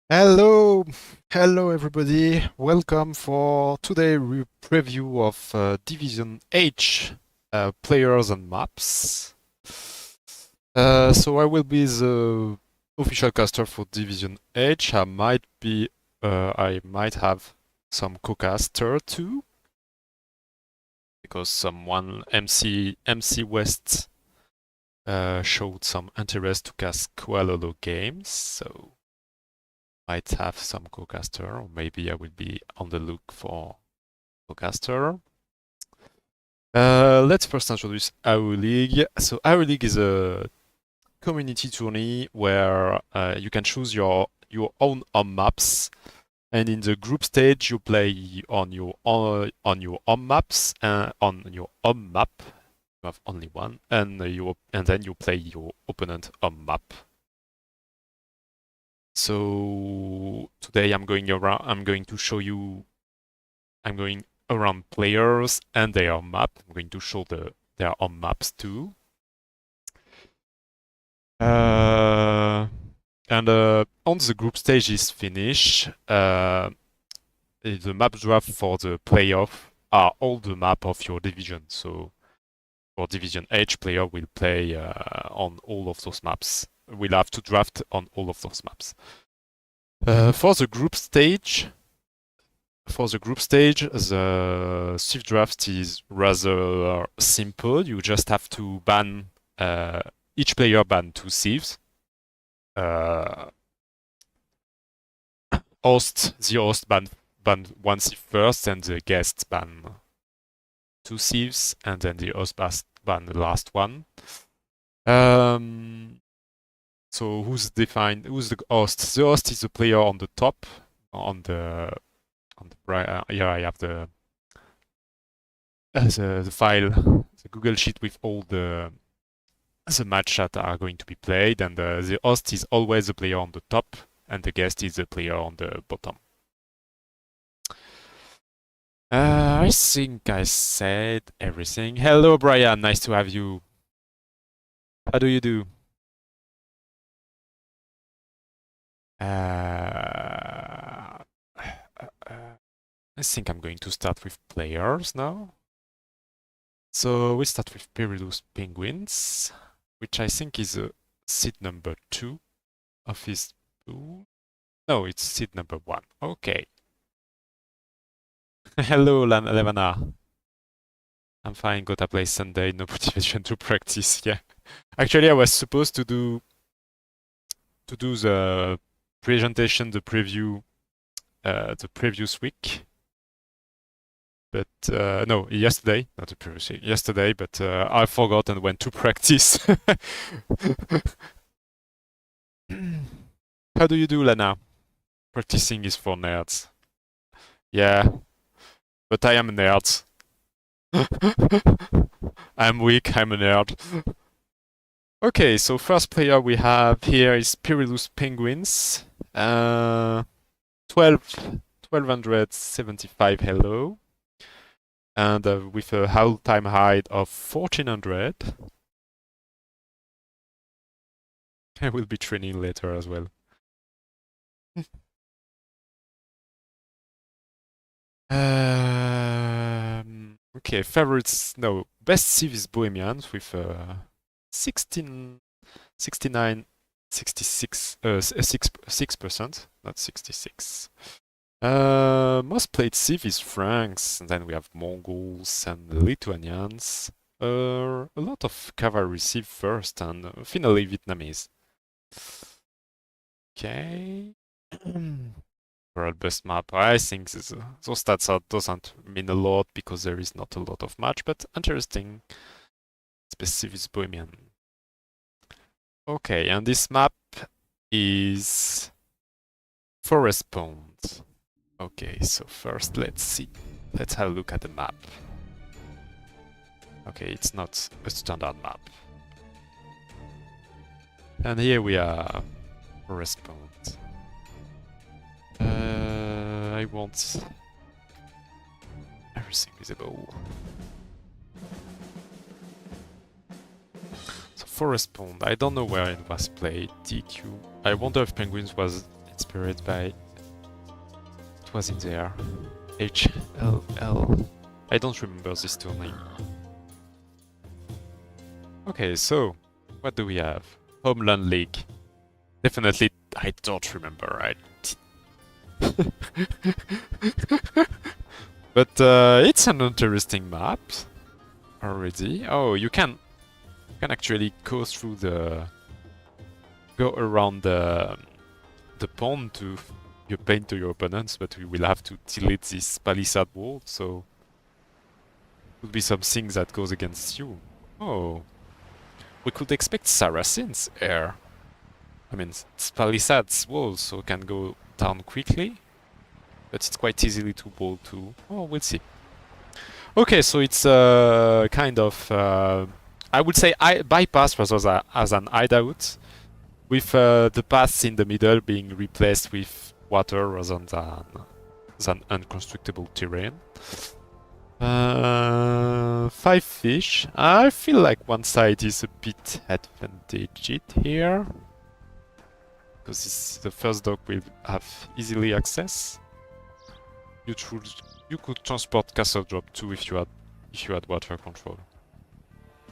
Hello, hello everybody. Welcome for today preview of Division H players and maps. So I will be the official caster for Division H. I might have some co-caster too, because someone MC West showed some interest to cast Kualolo games. So might have some co-caster, or maybe I will be on the look for co-caster. Let's first introduce AoE League. So AoE League is a community tourney where you can choose your own home maps, and in the group stage you play on your home maps on your home map. You have only one, and then you play your opponent home map. So today I'm going around. I'm going to show you. I'm going around players and their map. I'm going to show their own maps too. Once the group stage is finished, the map draft for the playoff are all the map of your division. So for Division H, player will play on all of those maps. We'll have to draft on all of those maps. For the group stage, the Swift draft is rather simple. You just have to ban each player ban 2 thieves. The host ban 1 thief first, and the guest ban 2 thieves, and then the host ban the last one. So who's the host? The host is the player on the top. Here I have the file, the Google Sheet with all the match that are going to be played, and the host is always the player on the top, and the guest is the player on the bottom. I think I said everything. Hello, Brian. Nice to have you. How do you do? I think I'm going to start with players now. So we start with Perilous Penguins, which I think is seed number 2 of his pool. No, it's seed number 1. Okay. Hello, Levana. I'm fine, gotta play Sunday, no motivation to practice, yeah. Actually, I was supposed to do the presentation, the preview, the previous week. But no, yesterday, not the previous week, yesterday, but I forgot and went to practice. How do you do, Lana? Practicing is for nerds. Yeah, but I am a nerd. I'm weak, I'm a nerd. Okay, so first player we have here is Perilous Penguins. 1275 hello. And with a all-time high of 1400. I will be training later as well. Okay, favorites, no, best Civ is Bohemians with 16, 69, 66, 6%, not 66. Most played Civ is Franks, and then we have Mongols and Lithuanians. A lot of cavalry Civ first, and finally Vietnamese. Okay. World best map. I think those stats doesn't mean a lot because there is not a lot of match, but interesting. Specific Bohemian. Okay, and this map is Forest Pond. Okay, so first let's see. Let's have a look at the map. Okay, it's not a standard map. And here we are, Forest Pond. I want everything visible. So Forest Pond, I don't know where it was played. DQ. I wonder if Penguins was inspired by... It was in there. HLL. I don't remember this tournament. Okay, so what do we have? Homeland League. Definitely, I don't remember, right? But it's an interesting map already. Oh, you can actually go through go around the pond to your paint to your opponents, but we will have to delete this palisade wall, so it would be something that goes against you. Oh, we could expect Saracens here. I mean, it's palisades wall, so can go down quickly, but it's quite easily to ball too. Oh, we'll see. Okay, so it's kind of, I would say, bypass rather as an hideout, with the paths in the middle being replaced with water rather than unconstructable terrain. 5 fish. I feel like one side is a bit advantaged here, because the first dock will have easily access. You could transport castle drop too if you had water control.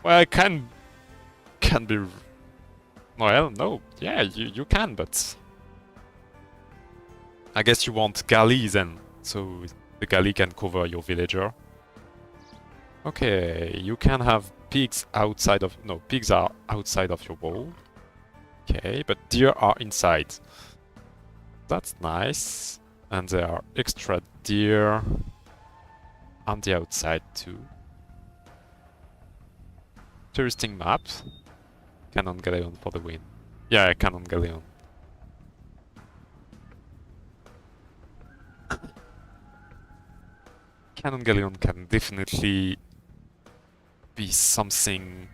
Well, it can be. Well, no, yeah, you can, but I guess you want galley then, so the galley can cover your villager. Okay, you can have pigs outside of... No, pigs are outside of your wall. Okay, but deer are inside. That's nice. And there are extra deer on the outside too. Interesting map. Cannon Galleon for the win. Yeah, Cannon Galleon. Cannon Galleon can definitely be something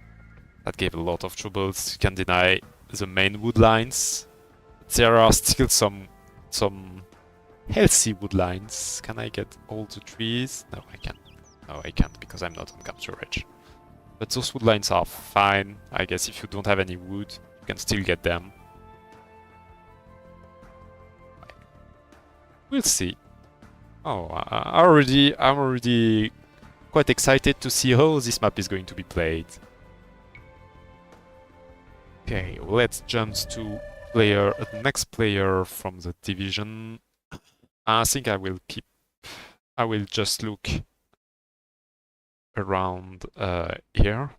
that gave a lot of troubles. You can deny the main wood lines. There are still some healthy wood lines. Can I get all the trees? No, I can't. No, I can't because I'm not on capture edge. But those wood lines are fine. I guess if you don't have any wood, you can still get them. We'll see. Oh, I'm already quite excited to see how this map is going to be played. Okay, let's jump to the next player from the division. I think I will just look around here.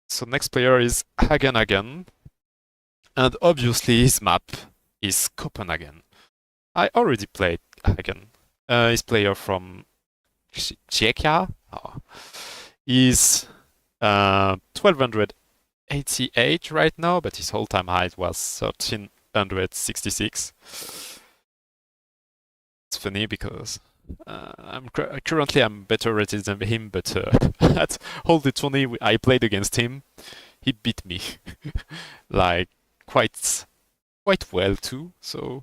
So next player is Hagen, and obviously his map is Copenhagen. I already played Hagen. His player from Czechia is 1288 right now, but his all-time high was 1366. It's funny because currently I'm better rated than him, but at all the tourney I played against him, he beat me like quite well too. So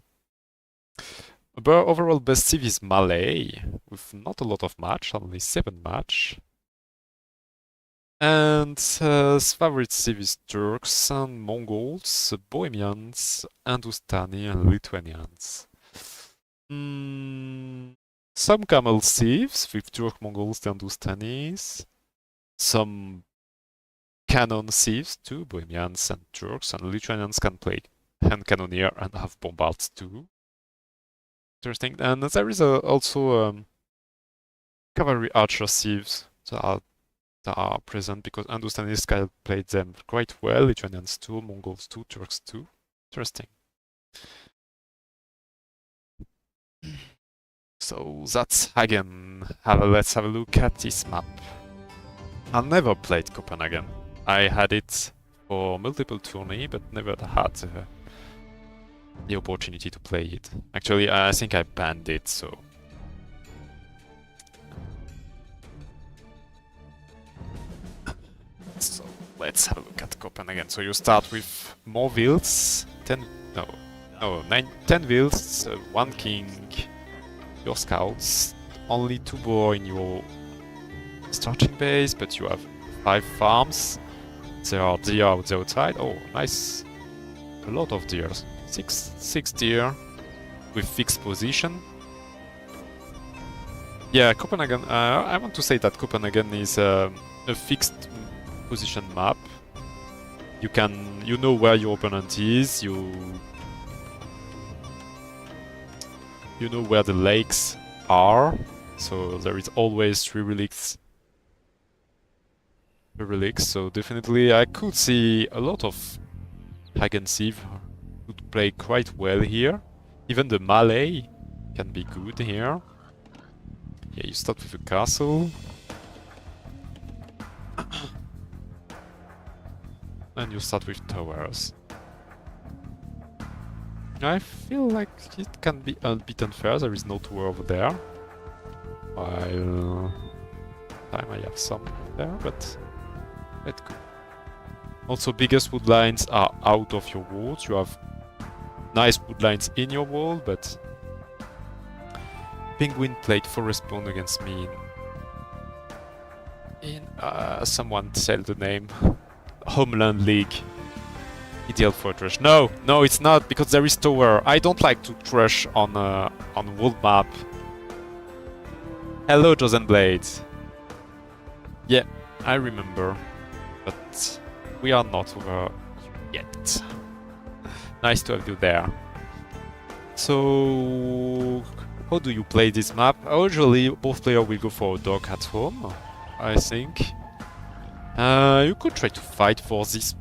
overall best civ is Malay with not a lot of match, only 7 match. And favorite civ is Turks and Mongols, Bohemians, Hindustani and Lithuanians. Some camel civs with Turk, Mongols, Hindustanis. Some cannon civs too, Bohemians and Turks, and Lithuanians can play hand cannoneer and have bombards too. Interesting. And there is also cavalry archer civs that are present because Hindustanis can play them quite well, Lithuanians too, Mongols too, Turks too. Interesting. So that's Hagen. Let's have a look at this map. I never played Copenhagen. I had it for multiple tourney, but never had the opportunity to play it. Actually, I think I banned it, so... So let's have a look at Copenhagen. So you start with more wilds, 10 wilds, 1 king, your scouts, only 2 boar in your starting base, but you have 5 farms. There are deer out the outside. Oh, nice. A lot of deer. 6 deer. with fixed position. Yeah, Copenhagen. I want to say that Copenhagen is a fixed position map. You know where your opponent is. You know where the lakes are. So there is always three relics. So definitely, I could see a lot of Hagen Sieve would play quite well here. Even the Malay can be good here. Yeah, you start with a castle. And you start with towers. I feel like it can be a bit unfair, there is no tower over there. While time I have some there, but let's go. Also, biggest wood lines are out of your walls. You have nice wood lines in your wall, but Penguin played forest spawn against me in someone said the name Homeland League. Ideal for a trash. No, it's not, because there is tower. I don't like to trash on world map. Hello, Chosen Blade. Yeah, I remember, but we are not over yet. Nice to have you there. So, how do you play this map? Usually, both players will go for a dog at home, I think. You could try to fight for this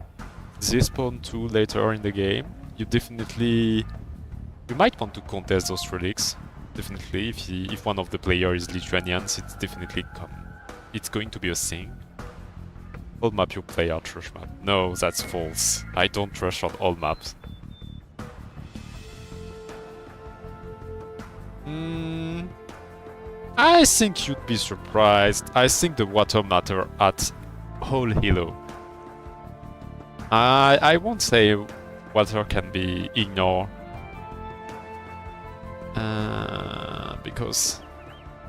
spawn too later in the game. You might want to contest those relics. Definitely, if one of the players is Lithuanians, it's going to be a thing. All map you play are trash map. No, that's false. I don't trash on all maps. I think you'd be surprised. I think the water matter at whole Hilo. I won't say water can be ignored. Because...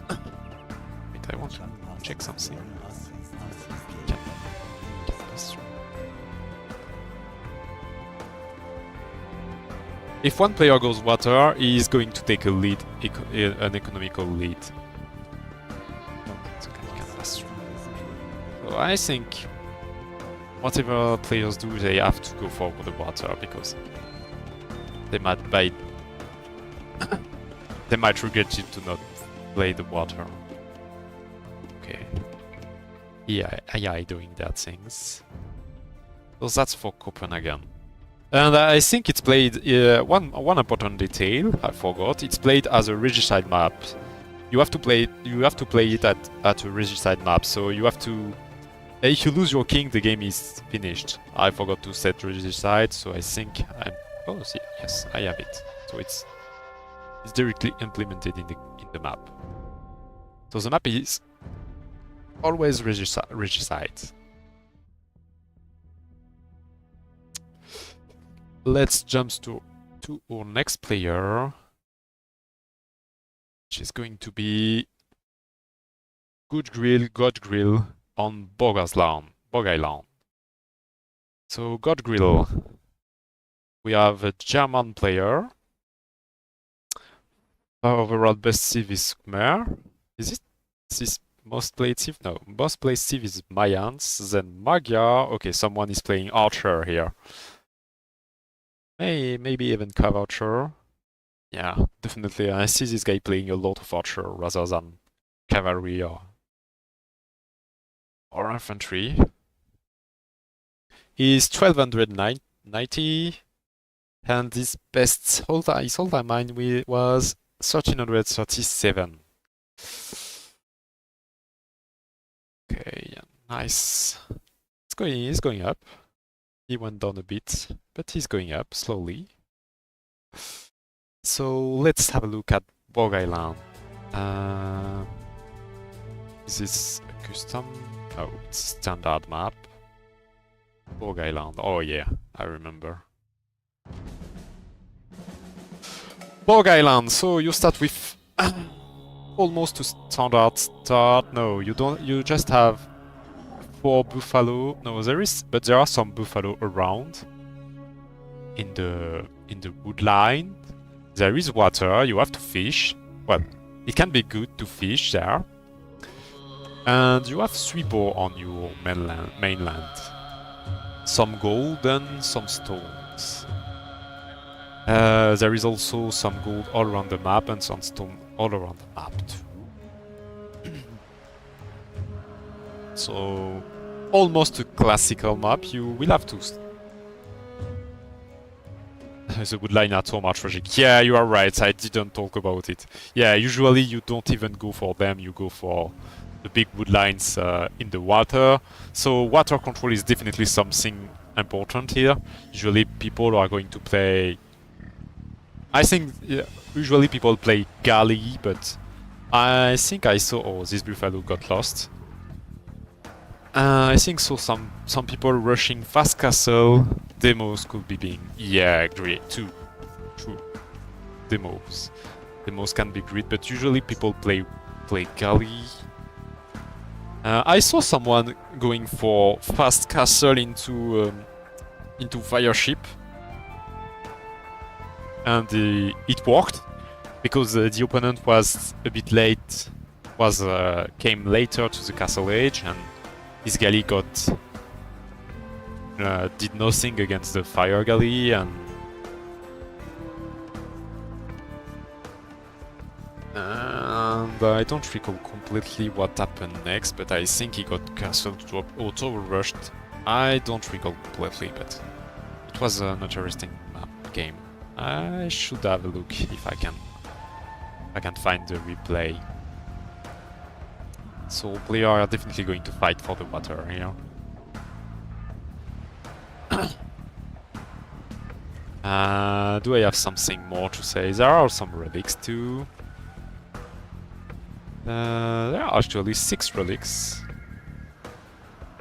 Wait, I want to check something. Can pass through. If one player goes water, he is going to take a lead, an economical lead. So he can pass through. So I think whatever players do, they have to go for the water, because they might they might regret it to not play the water. Okay. Yeah, AI doing that things. So that's for Copenhagen. And I think it's played, one important detail, I forgot, it's played as a regicide map. You have to play it at a regicide map, so you have to... If you lose your king, the game is finished. I forgot to set regicide, so I think I'm... Oh, see, yes, I have it. So it's directly implemented in the map. So the map is always regicide. Let's jump to our next player, which is going to be God Grill on Bog Island. So God Grill, we have a German player. Overall best civ is Khmer. Is this most played civ? No, most played civ is Mayans, then Magyar. Okay, someone is playing Archer here. Maybe even Cav Archer. Yeah, definitely. I see this guy playing a lot of Archer rather than Cavalry or Infantry. He's 1290, and his his all-time mine was 1337. Okay, yeah, nice. He's going up. He went down a bit, but he's going up slowly. So let's have a look at Bog Island. Is this a custom? No, it's standard map. Bog Island. Oh yeah, I remember. Bog Island. So you start with almost a standard start. No, you don't. You just have 4 buffalo. No, there are some buffalo around in the wood line. There is water, you have to fish. Well, it can be good to fish there. And you have 3 boar on your mainland. Some gold and some stones. There is also some gold all around the map and some stone all around the map too. So, almost a classical map. You will have to... The woodline at home are tragic. Yeah, you are right, I didn't talk about it. Yeah, usually you don't even go for them, you go for the big woodlines in the water. So water control is definitely something important here. Usually people are going to play... I think usually people play galley, but I think I saw... Oh, this buffalo got lost. I think so. Some people rushing fast castle. Demos could be being... Yeah, great. True. Demos can be great, but usually people play galley. I saw someone going for fast castle into fire ship. And it worked because the opponent was a bit late, came later to the castle age, and his galley did nothing against the fire galley, and I don't recall completely what happened next, but I think he got castle auto rushed. I don't recall completely, but it was an interesting game. I should have a look if I can find the replay. So players are definitely going to fight for the water here. Do I have something more to say? There are some relics too. There are actually 6 relics.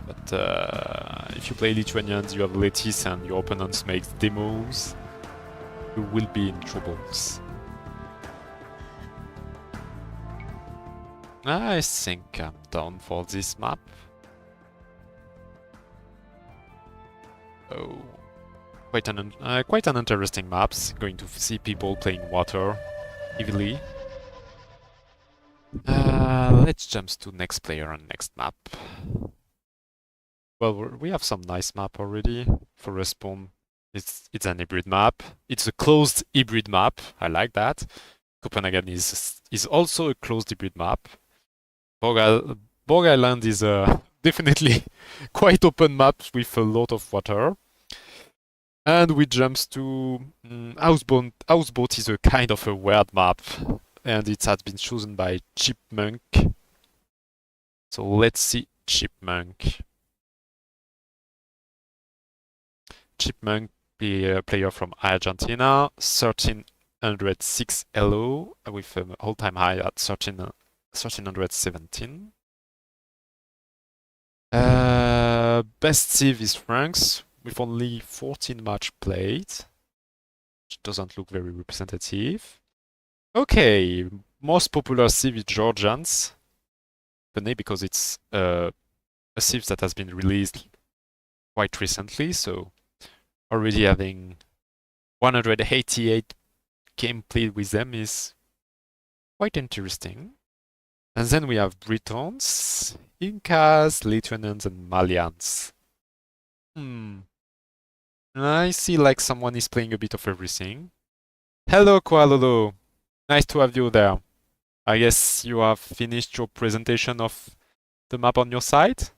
But if you play Lithuanians, you have Lettis and your opponents make demos, you will be in troubles. I think I'm done for this map. Oh, quite an interesting map. Going to see people playing water heavily. Let's jump to next player and next map. Well, we have some nice map already. For Respawn, it's an hybrid map. It's a closed hybrid map. I like that. Copenhagen is also a closed hybrid map. Borg Island is definitely quite open map with a lot of water. And we jump to Houseboat is a kind of a weird map, and it has been chosen by Chipmunk. So let's see Chipmunk. Chipmunk, player from Argentina, 1306 Elo with an all-time high at 1317. Best civ is France with only 14 match played, which doesn't look very representative. Okay, most popular civ is Georgians, funny because it's a civ that has been released quite recently, so already having 188 game played with them is quite interesting. And then we have Britons, Incas, Lithuanians, and Malians. I see like someone is playing a bit of everything. Hello, Koalolo. Nice to have you there. I guess you have finished your presentation of the map on your side?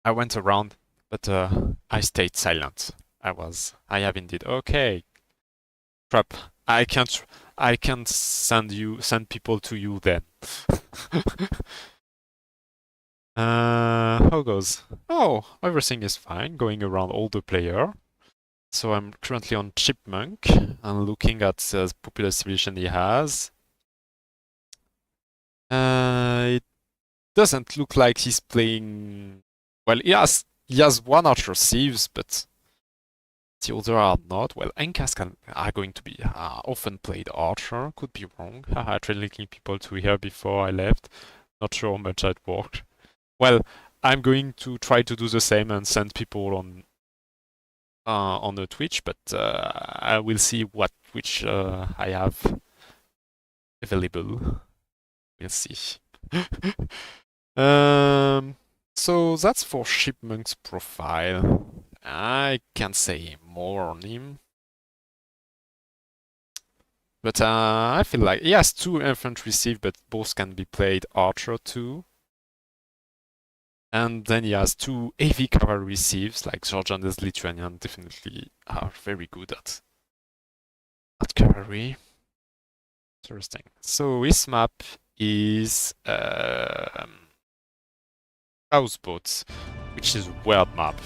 I went around, but I stayed silent. I have indeed. Okay. Crap. I can't send people to you then. How goes? Oh, everything is fine, going around all the player. So I'm currently on Chipmunk and looking at the popular civilization he has. It doesn't look like he's playing... Well, he has 1 archer civs, but the other are not. Well, Incas are going to be often played archer. Could be wrong. I tried linking people to here before I left. Not sure how much that worked. Well, I'm going to try to do the same and send people on on the Twitch, but I will see what Twitch I have available. We'll see. So that's for Chipmunk's profile. I can't say more on him. But I feel like he has 2 infantry civ, but both can be played archer too. And then he has 2 heavy cavalry civs, like Georgian and Lithuanian definitely are very good at cavalry. Interesting. So his map is Houseboats, which is a weird map.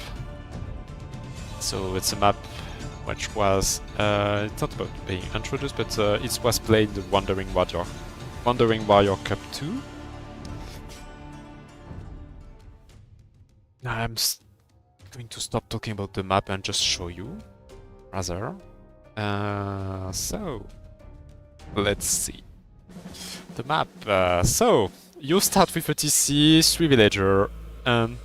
So it's a map which was it's not about being introduced, but it was played in the Wandering Warrior Cup 2. I'm going to stop talking about the map and just show you, rather. So let's see the map. So you start with a TC, 3 villager, and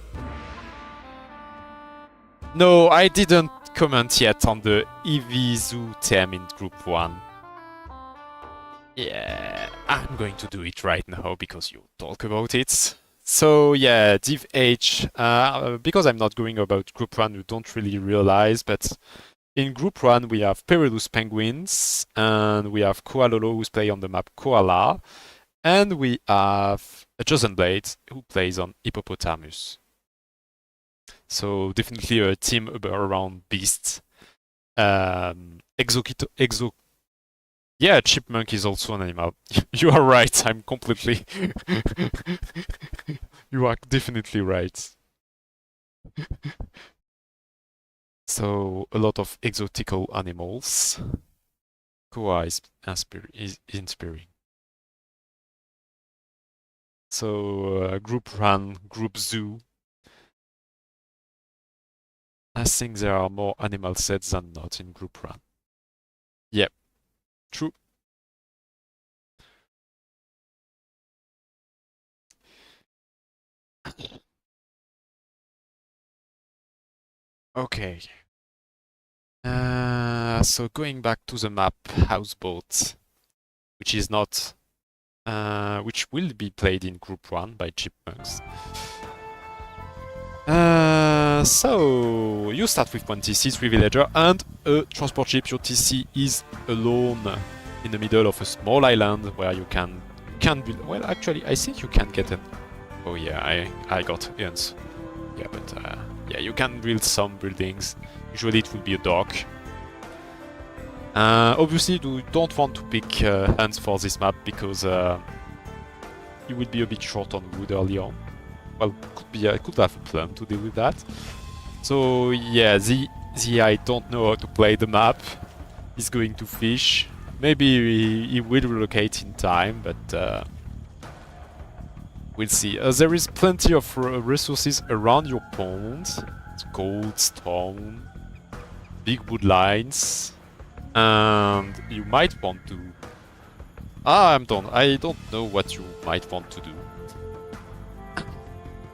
no, I didn't comment yet on the Evizu theme in Group 1. Yeah, I'm going to do it right now because you talk about it. So yeah, div H, because I'm not going about Group 1, you don't really realize, but in Group 1 we have Perilous Penguins, and we have Koalolo who's playing on the map Koala, and we have a Chosen Blade who plays on Hippopotamus. So definitely a team around beasts. Yeah, Chipmunk is also an animal. You are right, I'm completely... You are definitely right. So, a lot of exotical animals. Koa is inspiring. So, group run, group zoo. I think there are more animal sets than not in group run. Yep, true. Okay. So going back to the map, Houseboat, which is not, which will be played in Group 1 by Chipmunks. So you start with 1 TC, 3 villager, and a transport ship. Your TC is alone in the middle of a small island where you can build. Well, actually, I think you can get an. Oh yeah, I got Ian's. Yeah, but yeah, you can build some buildings. Usually it will be a dock. Obviously, you don't want to pick hands for this map because you will be a bit short on wood early on. Well, could have a plan to deal with that. So yeah, the I don't know how to play the map. He's going to fish. Maybe he will relocate in time, but we'll see. There is plenty of resources around your pond. It's gold, stone, big wood lines, and you might want to... I'm done. I don't know what you might want to do.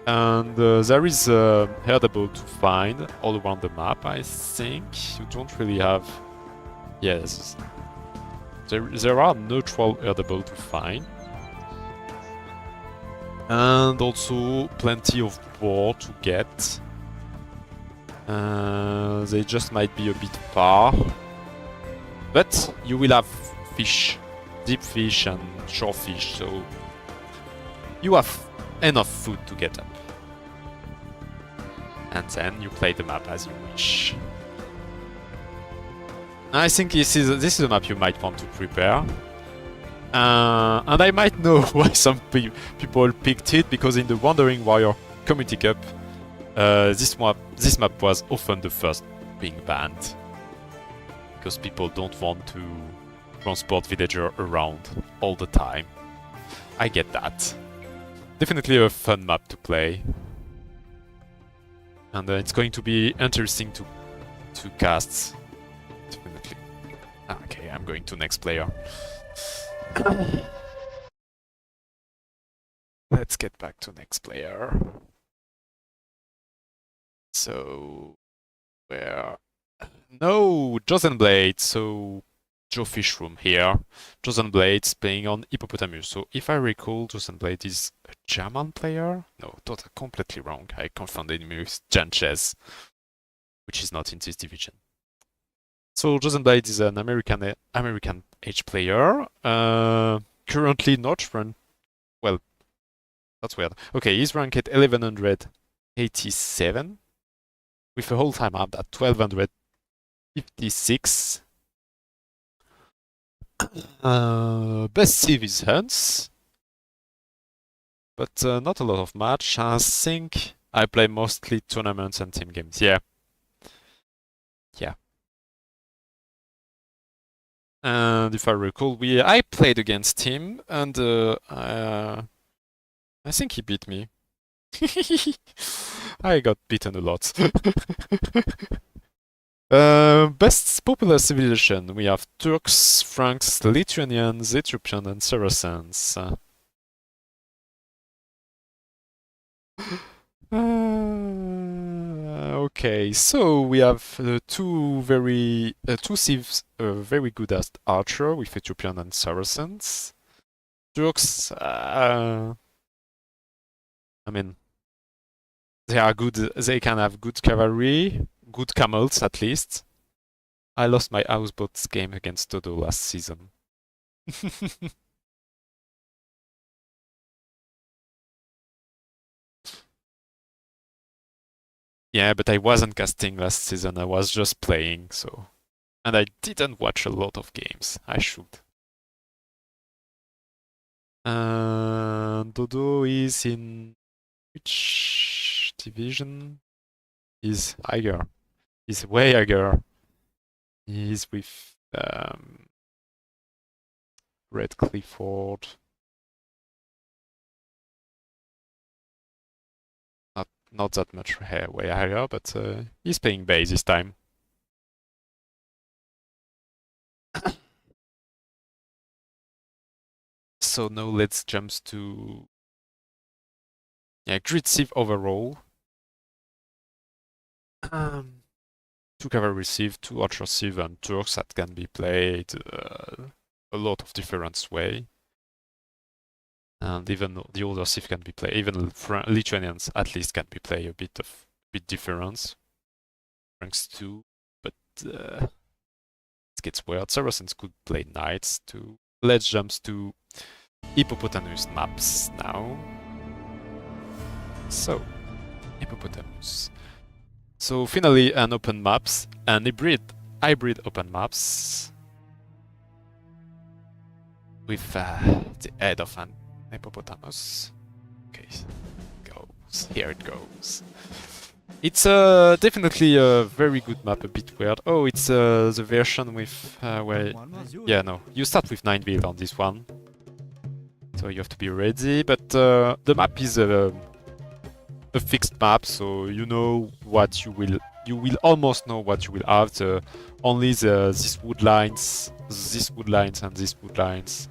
And there is herdable to find all around the map, I think. You don't really have... Yes. There are neutral herdable to find. And also plenty of boar to get. They just might be a bit far. But you will have fish. Deep fish and shore fish, so... You have enough food to get up. And then you play the map as you wish. I think this is a map you might want to prepare. And I might know why some people picked it, because in the Wandering Warrior Community Cup, this map was often the first being banned. Because people don't want to transport villager around all the time. I get that. Definitely a fun map to play. And it's going to be interesting to cast. Definitely. Okay, I'm going to next player. Let's get back to next player. So, where No, Chosen Blade, so Joe Fishroom here. Chosen Blade's playing on Hippopotamus. So if I recall, Chosen Blade is a German player? No, totally completely wrong. I confounded him with Janches, which is not in this division. So Chosen Blade is an American age player. Currently not run. Well, that's weird. Okay, he's ranked at 1187 with a whole time up at 1256. Best civ is Hunts, but not a lot of match. I think I play mostly tournaments and team games. Yeah. And if I recall, I played against him, and I think he beat me. I got beaten a lot. Best popular civilization, we have Turks, Franks, Lithuanians, Ethiopians, and Saracens. Okay, so we have two civs very good as archer with Ethiopian and Saracens. Turks, I mean, they are good. They can have good cavalry, good camels at least. I lost my houseboats game against Dodo last season. Yeah, but I wasn't casting last season. I was just playing, so. And I didn't watch a lot of games. I should. Dodo is in which division? He's higher. He's way higher. He's with Red Clifford. Not that much way higher, but he's playing base this time. So now let's jump to grid civ overall. 2 cavalry civ, 2 archer civ, and Turks that can be played a lot of different way. And even the older civ can be played. Even Lithuanians at least can be played a bit different. Franks too, but it gets weird. Saracens could play knights too. Let's jump to Hippopotamus maps now. So, Hippopotamus. So finally an open maps, an hybrid open maps with the head of an hippopotamus. Okay, here it goes. It's definitely a very good map, a bit weird. Oh, it's the version with where... Yeah, no, you start with 9 build on this one. So you have to be ready, but the map is a fixed map, so you know what you will almost know what you will have. Only these wood lines, and these wood lines.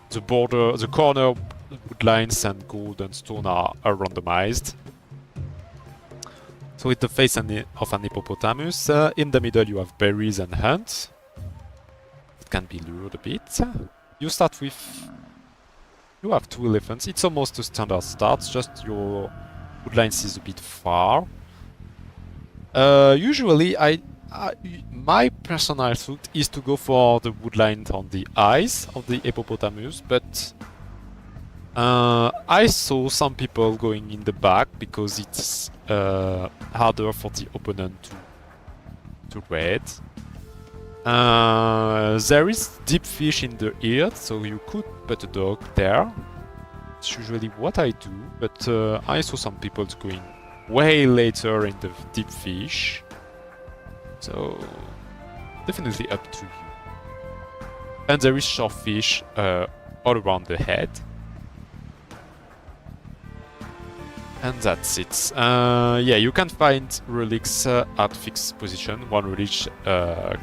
The border, the corner wood lines and gold and stone are randomized. So it's the face of an hippopotamus. In the middle you have berries and hunt. It can be lured a bit. You start with... You have 2 elephants. It's almost a standard start, just your woodlines is a bit far. Usually, my personal route is to go for the woodline on the eyes of the hippopotamus, but I saw some people going in the back because it's harder for the opponent to read. There is deep fish in the ear, so you could put a dog there. It's usually what I do, but I saw some people going way later in the deep fish. So definitely up to you. And there is short fish all around the head. And that's it. Yeah, you can find relics at fixed position. 1 relic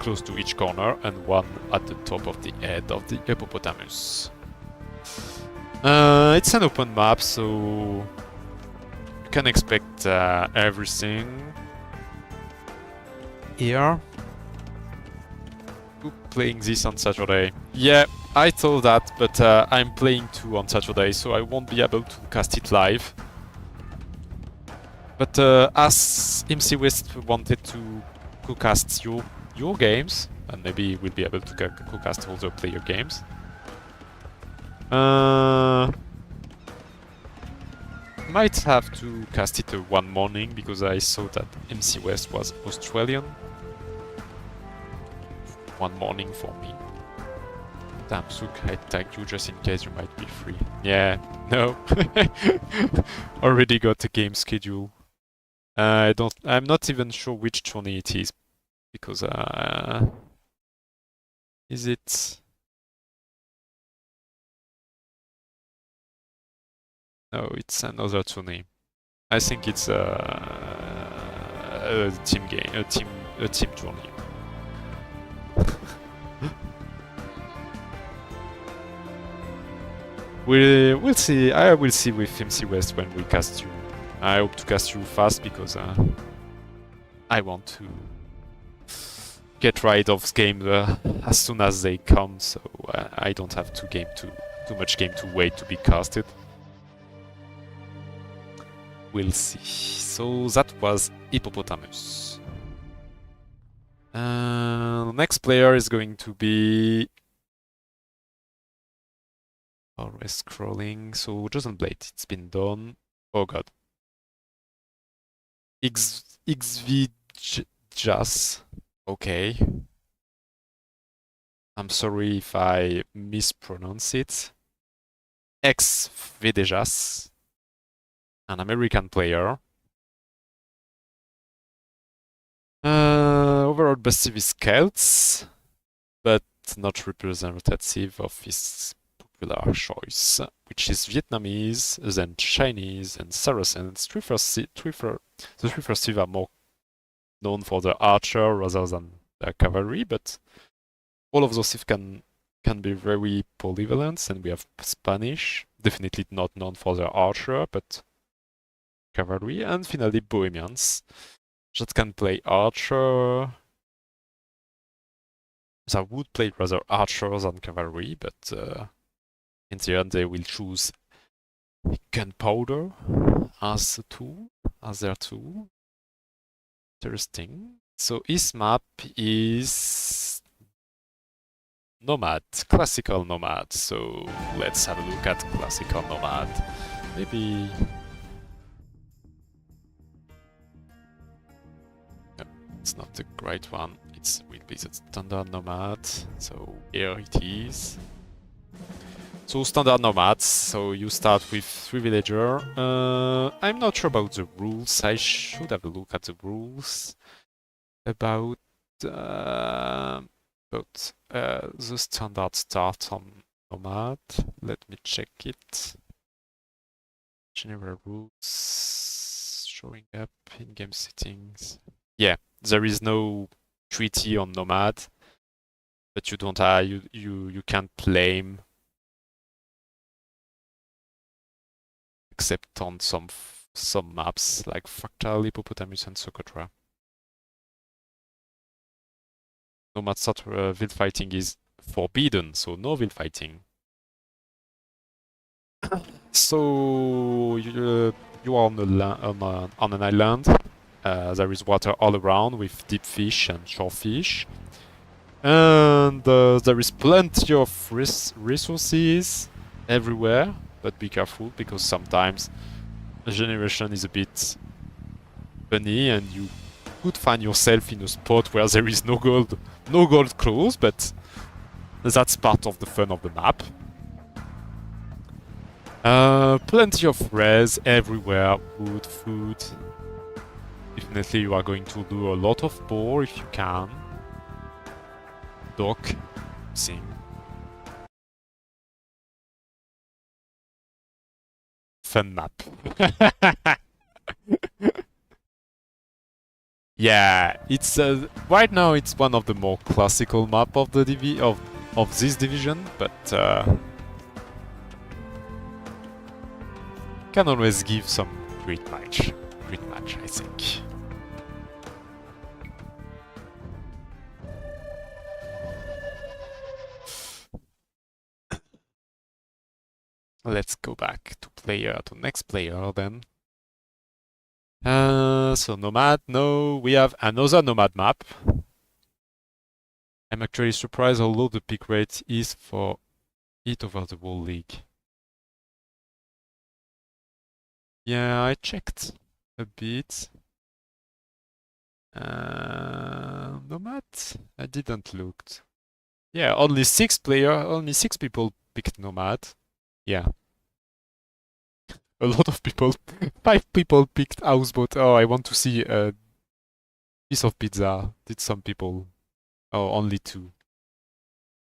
close to each corner and 1 at the top of the head of the hippopotamus. It's an open map, so you can expect everything. here. Who playing this on Saturday? Yeah, I thought that, but I'm playing 2 on Saturday, so I won't be able to cast it live. But as MC West wanted to co-cast your games, and maybe we'll be able to co-cast other player games. Might have to cast it one morning because I saw that MC West was Australian. One morning for me. Damn, Sook, I tagged you just in case you might be free. Yeah, no. Already got a game schedule. I'm not even sure which tourney it is because is it? No, it's another tourney. I think it's a team game, a team tourney. We'll see. I will see with MC West when we cast you. I hope to cast you fast because I want to get rid of games as soon as they come, so I don't have too much game to wait to be casted. We'll see. So that was Hippopotamus. Next player is going to be... Always scrolling. So Chosen Blade, it's been done. Oh god. XVJazz. Okay. I'm sorry if I mispronounce it. XVJazz. An American player. Overall best CV is Celts, but not representative of his popular choice, which is Vietnamese, then Chinese, and Saracens. The three first Civ are more known for the archer rather than the cavalry, but all of those Civ can be very polyvalent, and we have Spanish, definitely not known for the archer, but cavalry, and finally Bohemians that can play archer. They would play rather archer than cavalry, but in the end they will choose gunpowder as their tool. Interesting. So his map is Nomad, classical Nomad. So let's have a look at classical Nomad. Maybe... No, it's not the great one. It will be the standard Nomad. So here it is. So standard nomads, so you start with 3 villager. I'm not sure about the rules. I should have a look at the rules about the standard start on nomad. Let me check it. General rules showing up in game settings. Yeah, there is no treaty on nomad, but you don't have you can't claim. Except on some maps like Fractal, Hippopotamus, and Socotra. Nomad start vill fighting is forbidden, so no vill fighting. So you are on an island. There is water all around with deep fish and shore fish, and there is plenty of resources everywhere. But be careful, because sometimes a generation is a bit funny and you could find yourself in a spot where there is no gold close, but that's part of the fun of the map. Plenty of res everywhere, wood, food. Definitely you are going to do a lot of boar if you can. Dock, sing. Fun map. Yeah, it's right now it's one of the more classical map of the of this division, but can always give some great match, I think. Let's go back to next player then. So Nomad, no, we have another Nomad map. I'm actually surprised how low the pick rate is for it over the whole league. Yeah, I checked a bit. Nomad? I didn't look. Yeah, only six people picked Nomad. Yeah. A lot of people, 5 people picked Houseboat. Oh, I want to see a piece of pizza. Did some people? Oh, only 2.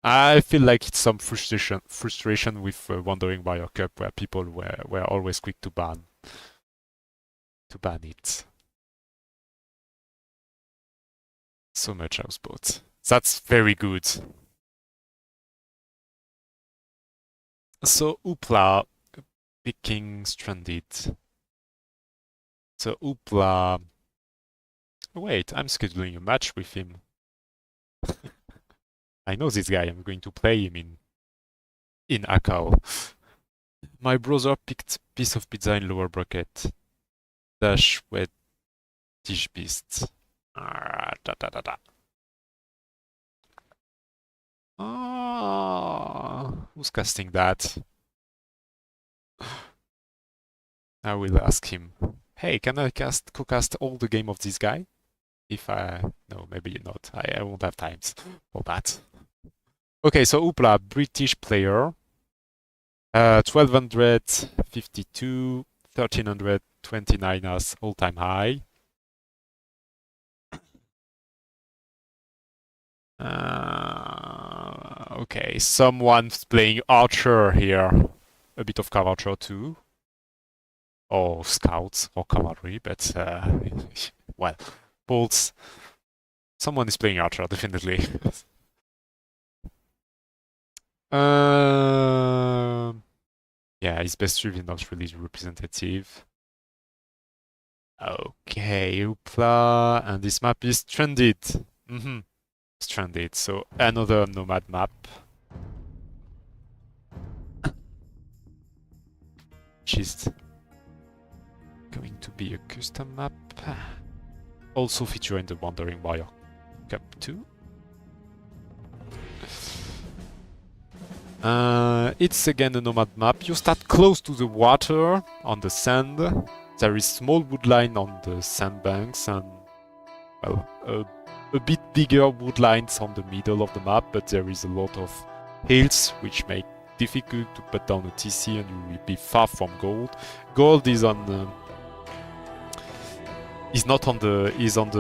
I feel like it's some frustration with Wandering Warrior Cup where people were always quick to ban it. So much Houseboat. That's very good. So Hoopla picking Stranded. So Hoopla. Wait, I'm scheduling a match with him. I know this guy. I'm going to play him in Akao. My brother picked piece of pizza in lower bracket. Dash wet dish beast. Who's casting that? I will ask him. Hey, can I co-cast all the game of this guy? No, maybe not. I won't have times for that. Okay, so Hoopla, British player. 1252, 1329 as all-time high. Okay, someone's playing Archer here. A bit of Archer too. Or Scouts or Cavalry, but well, bolts. Someone is playing Archer, definitely. Yeah, his best trip is not really representative. Okay, Hoopla, and this map is Stranded. Stranded, so another Nomad map. Which is going to be a custom map. Also featuring the Wandering Warrior Cup 2. It's again a Nomad map. You start close to the water on the sand. There is small woodline on the sandbanks and, well, a bit bigger woodlines on the middle of the map, but there is a lot of hills which make difficult to put down a TC and you will be far from gold. Gold is on the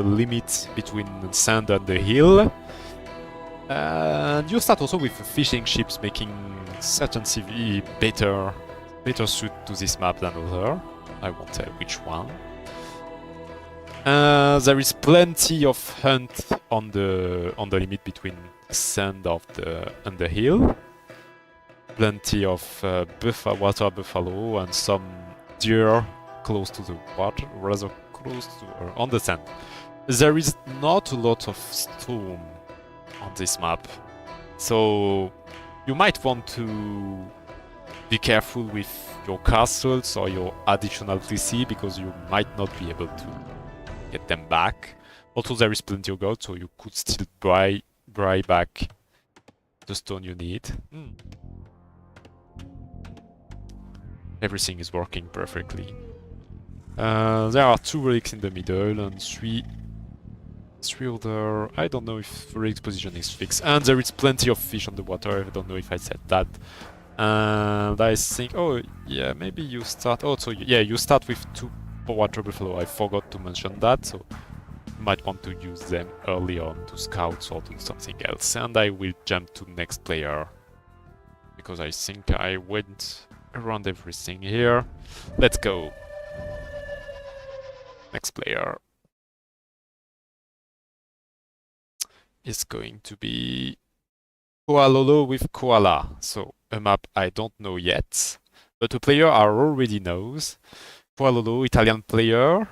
limit between the sand and the hill. And you start also with fishing ships, making certain CV better suit to this map than other. I won't say which one. There is plenty of hunt on the limit between sand and the hill. Plenty of water buffalo and some deer close to the water, rather close to on the sand. There is not a lot of stone on this map, so you might want to be careful with your castles or your additional TC because you might not be able to get them back. Also, there is plenty of gold, so you could still buy back the stone you need. Everything is working perfectly. There are 2 relics in the middle and 3 other. I don't know if relic's position is fixed. And there is plenty of fish on the water. I don't know if I said that. And I think, oh yeah, maybe you start. Oh, so yeah, you start with 2 water buffalo. I forgot to mention that, so you might want to use them early on to scouts or do something else. And I will jump to next player because I think I went around everything here. Let's go. Next player is going to be Koalolo with Koala. So a map I don't know yet, but a player I already knows. Koalolo, Italian player.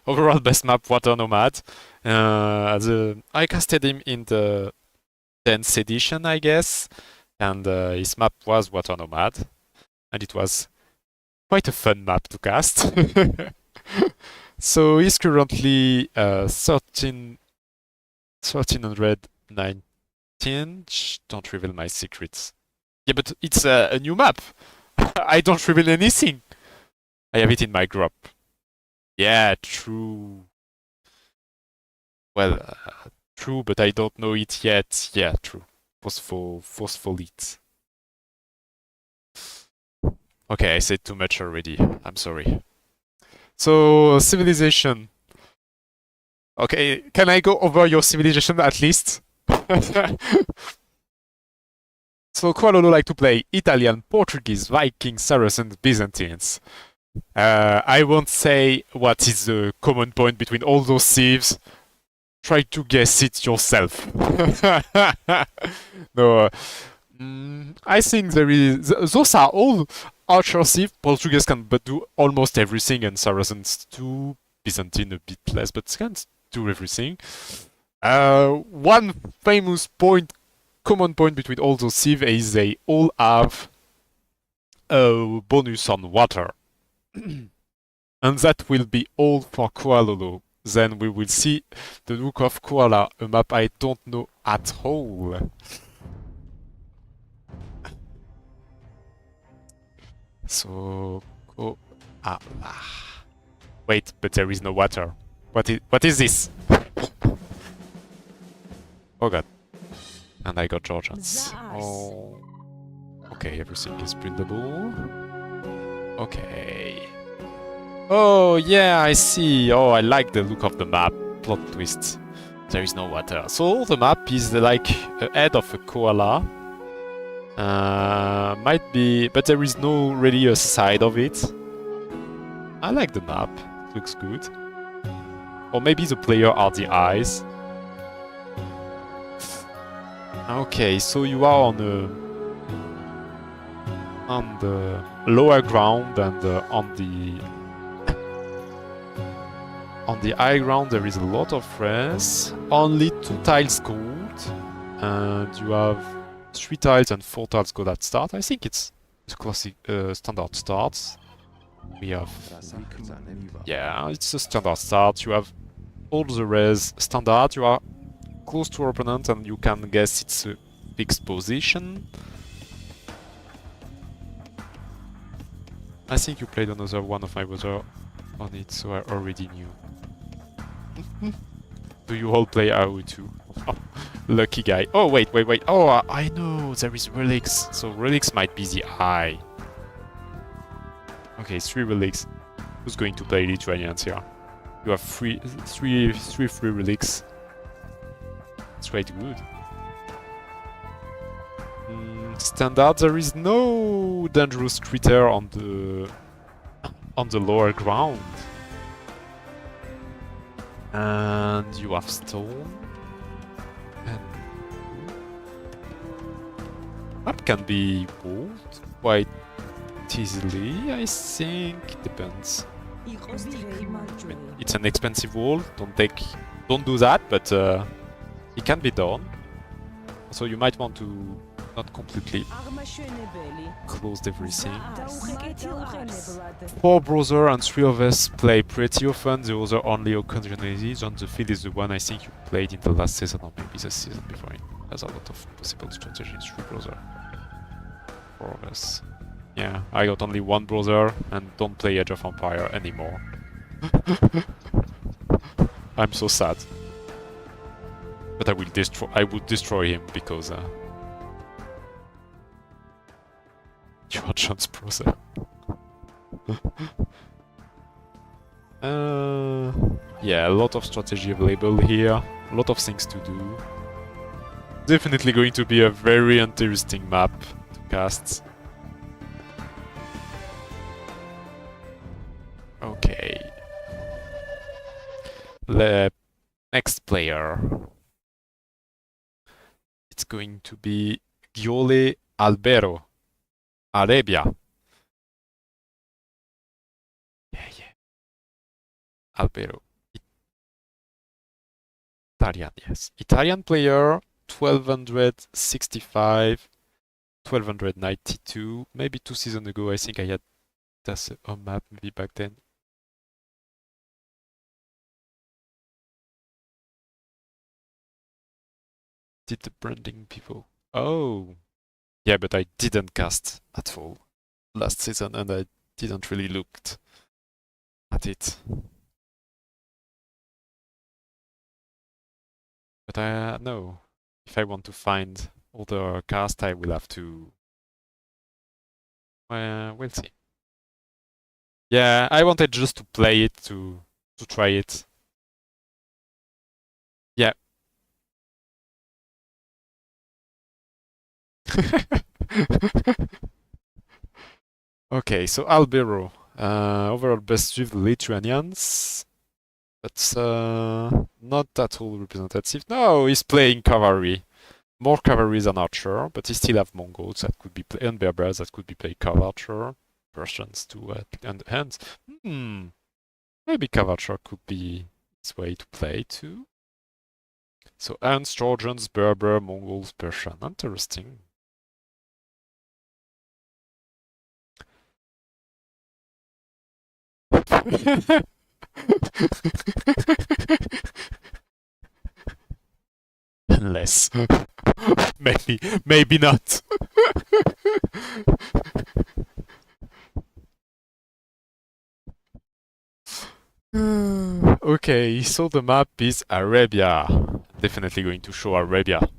Overall best map, Water Nomad. I casted him in the 10th edition, I guess. and his map was Water Nomad, and it was quite a fun map to cast. So he's currently 1319. Shh, don't reveal my secrets. Yeah, but it's a new map. I don't reveal anything. I have it in my group. Yeah, true. Well, true, but I don't know it yet. Yeah, true. Forceful it. Okay, I said too much already. I'm sorry. So, civilization. Okay, can I go over your civilization at least? So, Kualolo like to play Italian, Portuguese, Vikings, Saracens, Byzantines. I won't say what is the common point between all those thieves. Try to guess it yourself. No, I think there is. Those are all archer thief. Portuguese can but do almost everything, and Saracens too. Byzantine a bit less, but can do everything. One famous point, common point between all those thieves is they all have a bonus on water. And that will be all for Kualolo. Then we will see the Nook of Koala, a map I don't know at all. So, Koala. Wait, but there is no water. What is this? Oh god. And I got Georgians. Oh. Okay, everything is buildable. Okay. Oh, yeah, I see. Oh, I like the look of the map. Plot twist. There is no water. So the map is like a head of a koala. Might be, but there is no really a side of it. I like the map. It looks good. Or maybe the player are the eyes. Okay, so you are on the lower ground and on the high ground there is a lot of res. Only 2 tiles gold, and you have 3 tiles and 4 tiles gold at start. I think it's classic standard starts. We have, yeah, it's a standard start. You have all the res standard. You are close to your opponent, and you can guess it's a fixed position. I think you played another one of my brother on it, so I already knew. Do you all play AoE too? Lucky guy. Oh, wait. Oh, I know, there is relics. So relics might be the eye. Okay, 3 relics. Who's going to play Lithuanians here? You have three free relics. It's quite good. Standard, there is no dangerous critter on the lower ground. And you have stone. And map can be pulled quite easily, I think. Depends. I mean, it's an expensive wall. Don't do that, but it can be done. So you might want to not completely close everything. 4 brothers and 3 of us play pretty often, the other only occasionally. John the Field is the one I think you played in the last season or maybe the season before. It has a lot of possible strategies. 3 brothers. 4 of us. Yeah, I got only 1 brother and don't play Age of Empire anymore. I'm so sad. But I would destroy him because you are John's brother. Yeah, a lot of strategy available here, a lot of things to do. Definitely going to be a very interesting map to cast. Okay. The next player. It's going to be Giole Albero. Arabia. Yeah. Albero. Italian, yes. Italian player, 1265. 1292, maybe 2 seasons ago. I think I had that's a map maybe back then. Did the branding people? Oh, yeah, but I didn't cast at all last season, and I didn't really looked at it. But I know if I want to find other cast, I will have to. We'll see. Yeah, I wanted just to play it to try it. Yeah. Okay, so Albero. Overall best with the Lithuanians. That's not at all representative. No, he's playing cavalry. More cavalry than archer, but he still have Mongols that could be and Berbers that could be played cav archer. Persians too and hands. Maybe cav archer could be its way to play too. So Huns, Georgians, Berber, Mongols, Persian. Interesting. Unless. maybe not. Okay, so the map is Arabia. Definitely going to show Arabia.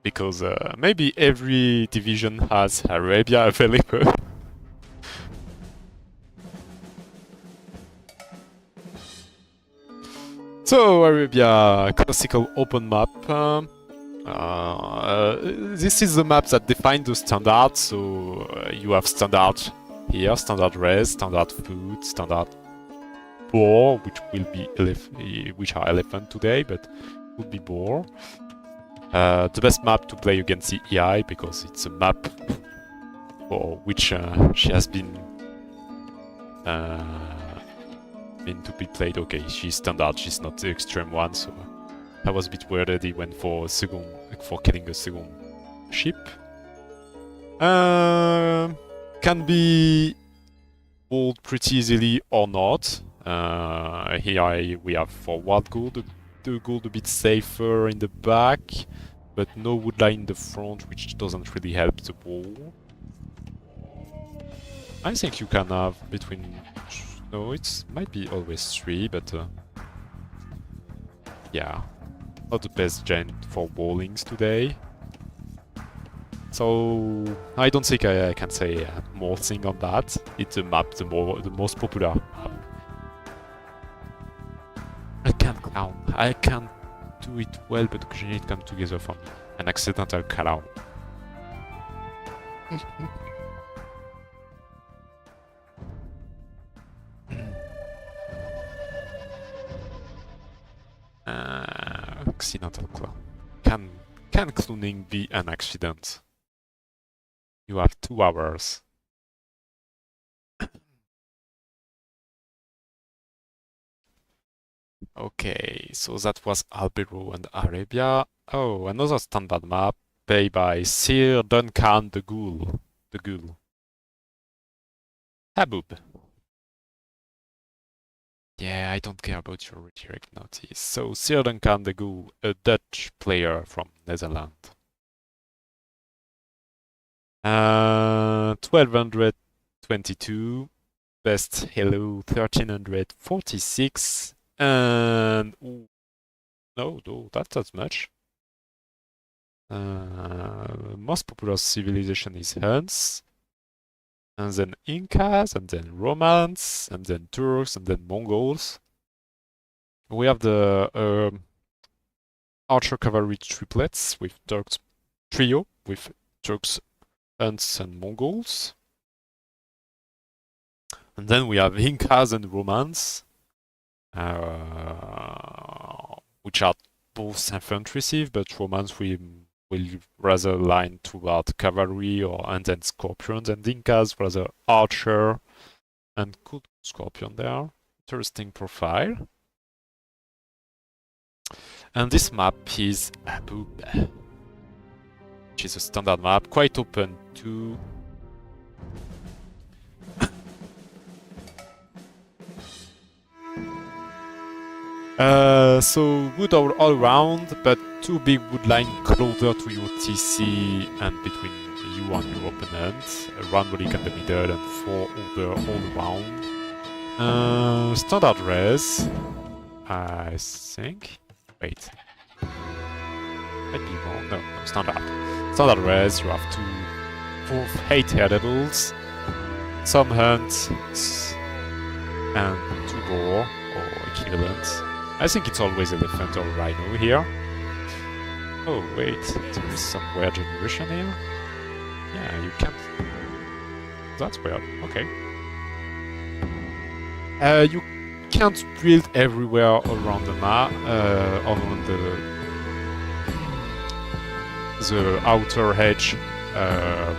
Because maybe every division has Arabia available. So Arabia, classical open map. This is the map that defines the standard. So you have standard here, standard res, standard food, standard boar, which will be which are elephant today, but would be boar. The best map to play against the EI because it's a map for which she has been to be played. Okay, she's standard, she's not the extreme one, so I was a bit worried that he went for killing a second ship. Can be pulled pretty easily or not. Here we have for wild gold, the gold a bit safer in the back, but no wood line in the front, which doesn't really help the ball. I think you can have between. No, it might be always 3, but yeah, not the best gen for bowlings today. So I don't think I can say more thing on that. It's a map, the most popular map. I can't clown. I can't do it well, but occasionally it comes together for me. An accidental clown. Accidental clown. Can clowning be an accident? You have 2 hours. Okay, so that was Albero and Arabia. Oh, another standard map played by Sir Duncan the Ghoul. The Ghoul. Haboob. Yeah, I don't care about your redirect notice. So Sir Duncan the Ghoul, a Dutch player from Netherlands. 1222, best hello 1346, and ooh, no, that's not much. Most popular civilization is Huns, and then Incas, and then Romans, and then Turks, and then Mongols. We have the archer cavalry triplets with Turks trio with Turks, Huns, and Mongols. And then we have Incas and Romans, which are both offensive, but Romans will rather line toward cavalry and then scorpions, and Incas rather archer and good scorpion there. Interesting profile. And this map is Haboob. which is a standard map, quite open too. So wood all around, but 2 big wood line closer to your TC and between you and your opponent. One relic in the middle and 4 other all around. Standard res, I think. Wait. Might be more. No, standard. Standard res, you have 8 hair devils, some hunts, and 2 boar or equivalent. I think it's always elephant or rhino here. Oh wait, there is some weird generation here. Yeah, you can't. That's weird. Okay. You can't build everywhere around the map, around the outer edge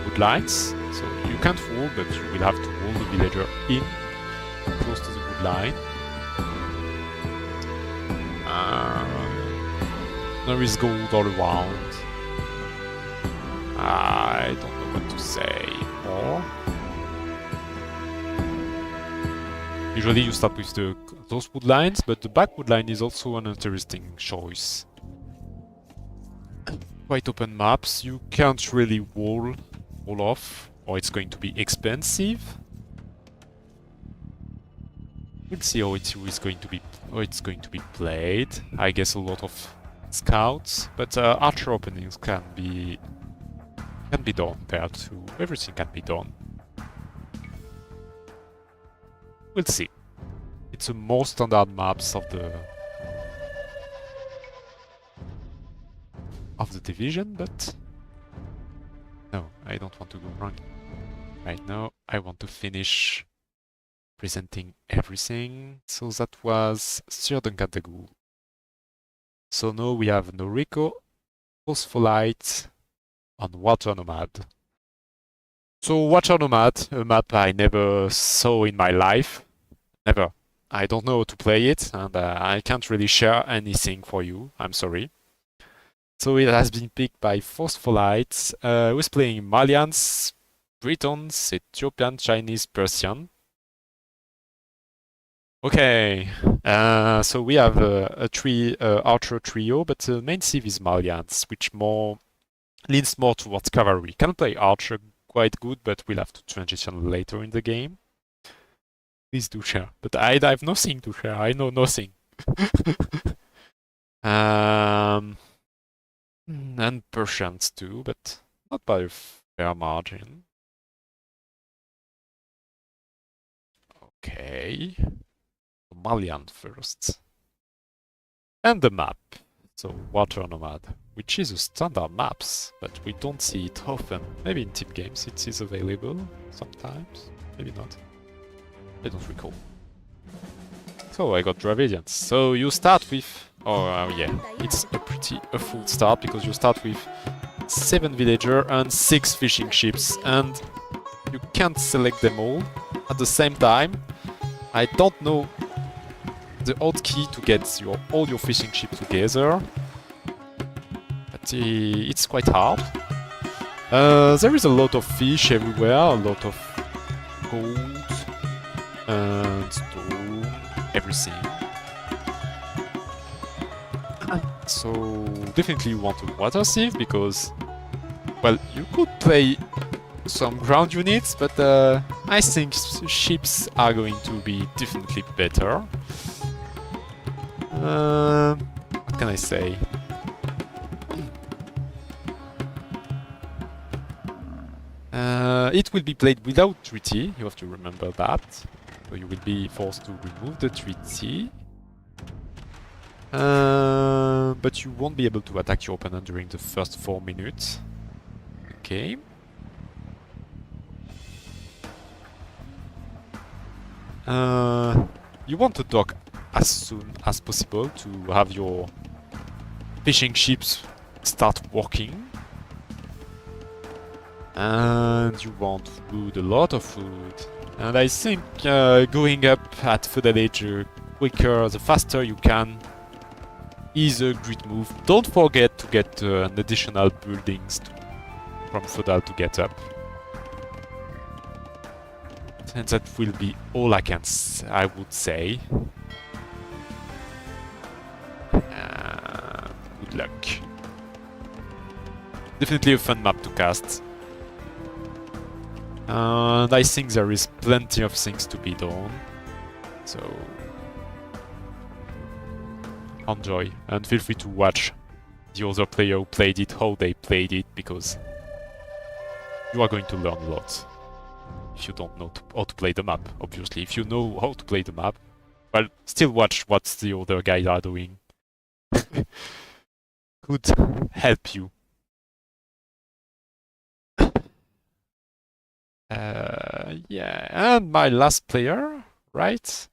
wood lines. So you can't wall, but you will have to wall the villager in close to the wood line. There is gold all around. I don't know what to say more. Usually you start with those wood lines, but the back wood line is also an interesting choice. Quite open maps, you can't really wall off, or it's going to be expensive. We'll see how it's going to be played. I guess a lot of scouts, but archer openings can be done there too. Everything can be done. We'll see. It's a more standard maps of the division, but no, I don't want to go wrong. Right now, I want to finish presenting everything. So that was third category. So now we have Noriko, Phospholite, and Water Nomad. So Water Nomad, a map I never saw in my life. Never. I don't know how to play it, and I can't really share anything for you. I'm sorry. So it has been picked by Phospholites, who's playing Malians, Britons, Ethiopian, Chinese, Persian. Okay, so we have a archer trio, but the main civ is Malians, which leans more towards cavalry. Can play archer quite good, but we'll have to transition later in the game. Please do share, but I have nothing to share. I know nothing. And Persians too, but not by a fair margin. Okay. Malian first. And the map. So Water Nomad, which is a standard maps, but we don't see it often. Maybe in team games it is available sometimes. Maybe not. I don't recall. So I got Dravidians. So you start with... yeah, it's a full start because you start with 7 villager and 6 fishing ships, and you can't select them all at the same time. I don't know the hotkey to get all your fishing ships together, but it's quite hard. There is a lot of fish everywhere, a lot of gold and stone, everything. So definitely you want a water sieve because, well, you could play some ground units, but I think ships are going to be definitely better. What can I say? It will be played without treaty, you have to remember that. So you will be forced to remove the treaty. But you won't be able to attack your opponent during the first 4 minutes. Okay. You want to dock as soon as possible to have your fishing ships start working. And you want food, a lot of food. And I think going up at Feudal Age quicker, the faster you can, is a great move. Don't forget to get an additional buildings from feudal to get up. And that will be all I can I would say. Good luck. Definitely a fun map to cast. And I think there is plenty of things to be done. So enjoy and feel free to watch the other player who played it, how they played it, because you are going to learn a lot. If you don't know how to play the map, obviously. If you know how to play the map, well, still watch what the other guys are doing. Could help you. Yeah, and my last player, right?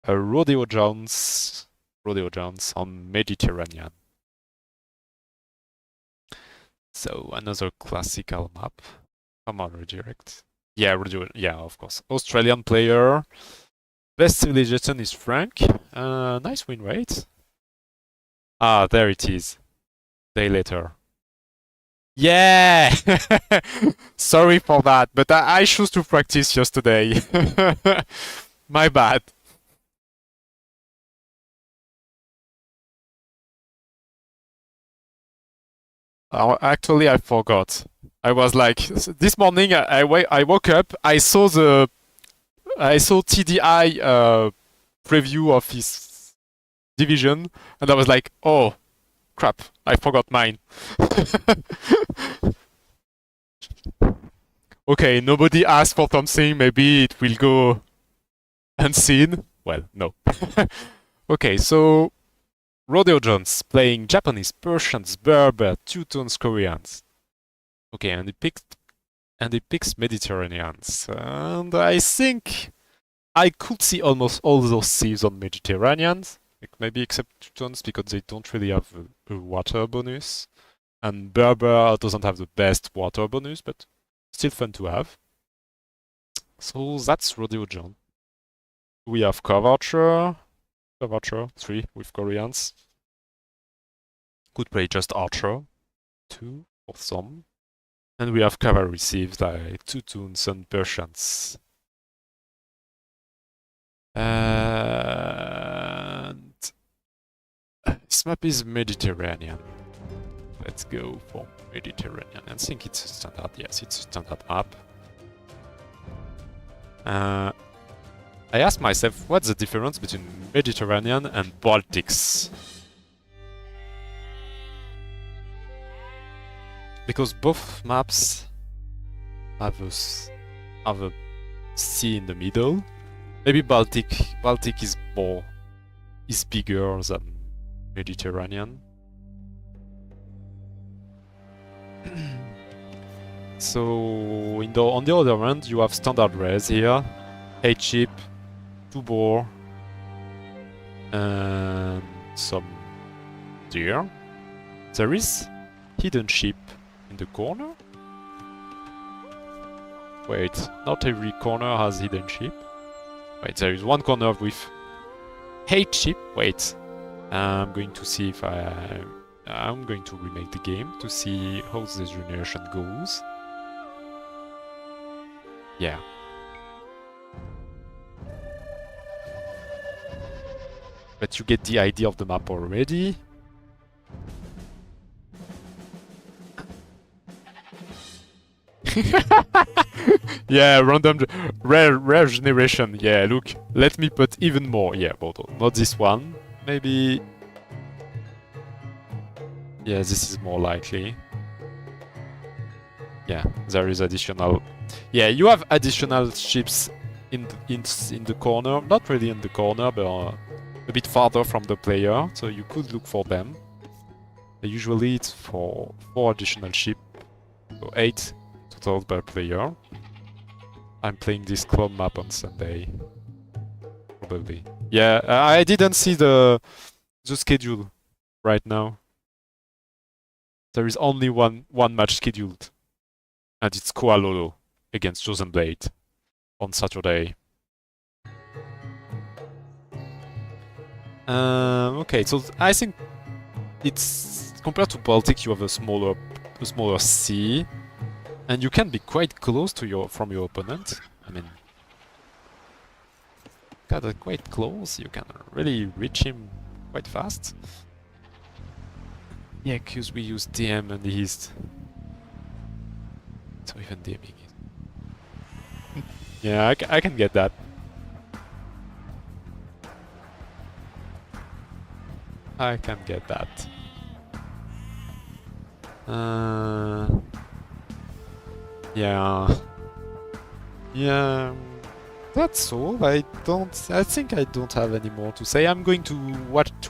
Rodeo Jones on Mediterranean. So another classical map. Come on, redirect. Yeah, Rodeo, yeah, of course. Australian player. Best civilization is Frank. Nice win rate. Ah, there it is. Day later. Yeah! Sorry for that, but I chose to practice yesterday. My bad. Actually, I forgot. I was like, this morning I woke up, I saw TDI preview of his division, and I was like, oh, crap, I forgot mine. Okay, nobody asked for something, maybe it will go unseen. Well, no. Okay, so Rodeo Jones playing Japanese, Persians, Berber, Teutons, Koreans. Okay, and he picks Mediterraneans. And I think I could see almost all those civs on Mediterraneans. Maybe except Teutons because they don't really have a water bonus. And Berber doesn't have the best water bonus, but still fun to have. So that's Rodeo Jones. We have Curvature 3 with Koreans. Could play just Archer 2 or some. And we have Cavalry Civs like Teutons and Persians. And this map is Mediterranean. Let's go for Mediterranean. I think it's a standard. Yes, it's a standard map. I asked myself, what's the difference between Mediterranean and Baltics? Because both maps have a sea in the middle. Maybe Baltic is bigger than Mediterranean. So on the other hand, you have standard res here, 8 ship, 2 boar, and some deer. There is hidden ship in the corner. Wait, not every corner has hidden ship. Wait, there is one corner with 8 ship. Wait, I'm going to see if I'm going to remake the game to see how this generation goes. Yeah. But you get the idea of the map already. Yeah, rare generation. Yeah, look, let me put even more. Yeah, but not this one. Maybe. Yeah, this is more likely. Yeah, there is additional. Yeah, you have additional ships in the corner. Not really in the corner, but a bit farther from the player. So you could look for them. Usually it's for 4 additional ships, so 8 total per player. I'm playing this clone map on Sunday, probably. Yeah, I didn't see the schedule right now. There is only one match scheduled, and it's Koalolo against Chosen Blade on Saturday. Okay, so I think it's compared to Baltic, you have a smaller smaller sea, and you can be quite close to your opponent. I mean, got quite close. You can really reach him quite fast. Yeah, because we use DM and the east. So even DMing it. Yeah, I can get that. I can get that. Yeah. Yeah. That's all. I think I don't have any more to say. I'm going to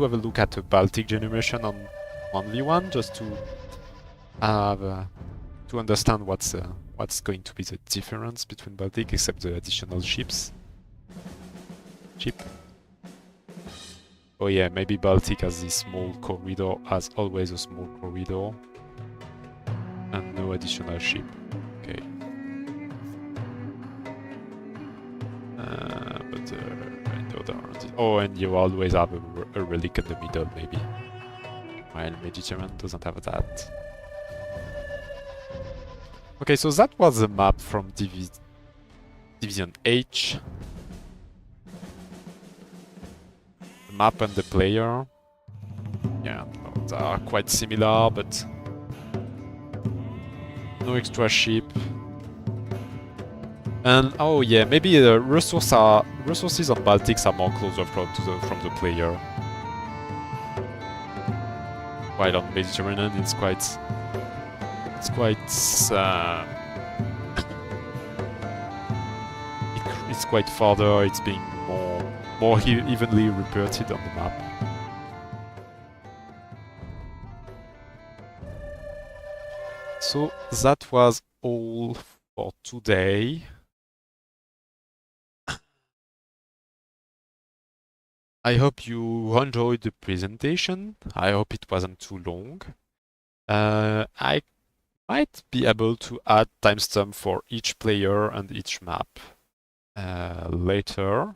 have a look at the Baltic generation on 1v1 just to have to understand what's going to be the difference between Baltic, except the additional ships. Oh yeah, maybe Baltic has this small corridor, as always a small corridor, and no additional ship. Okay. But in the other, oh, and you always have a relic in the middle, maybe. While Mediterranean doesn't have that. Okay, so that was the map from Division H. The map and the player. Yeah, no, they are quite similar, but no extra ship. And oh yeah, maybe the resources on Baltics are more closer from the player. While on Mediterranean, it's quite it's quite farther. It's being more evenly reported on the map. So that was all for today. I hope you enjoyed the presentation. I hope it wasn't too long. I might be able to add timestamp for each player and each map later.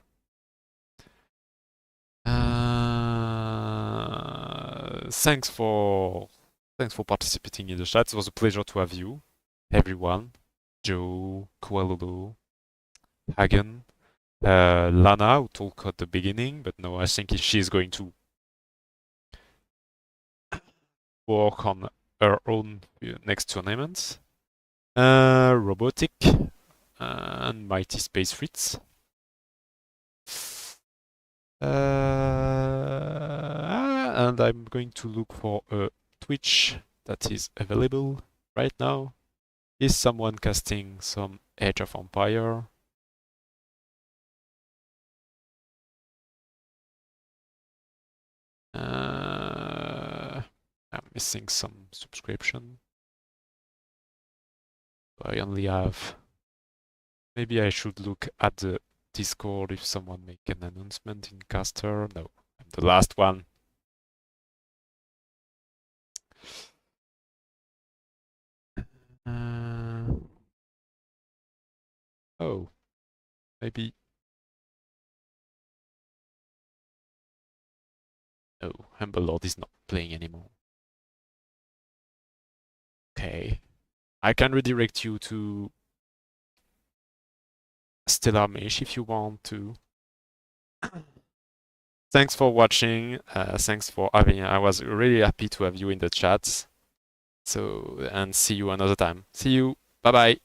Thanks for participating in the chat. It was a pleasure to have you, everyone. Joe, Kualolo, Hagen, Lana, who talked at the beginning, but no, I think she's going to work on her own next tournaments. Robotic, and Mighty Space Fritz. And I'm going to look for a Twitch that is available right now. Is someone casting some Age of Empire? I'm missing some subscription. I only have... Maybe I should look at the Discord if someone make an announcement in caster. No, I'm the last one. Oh, maybe... No, Humble Lord is not playing anymore. Okay. I can redirect you to Stellar Mesh if you want to. Thanks for watching. Thanks for having. I was really happy to have you in the chat. So, and see you another time. See you. Bye bye.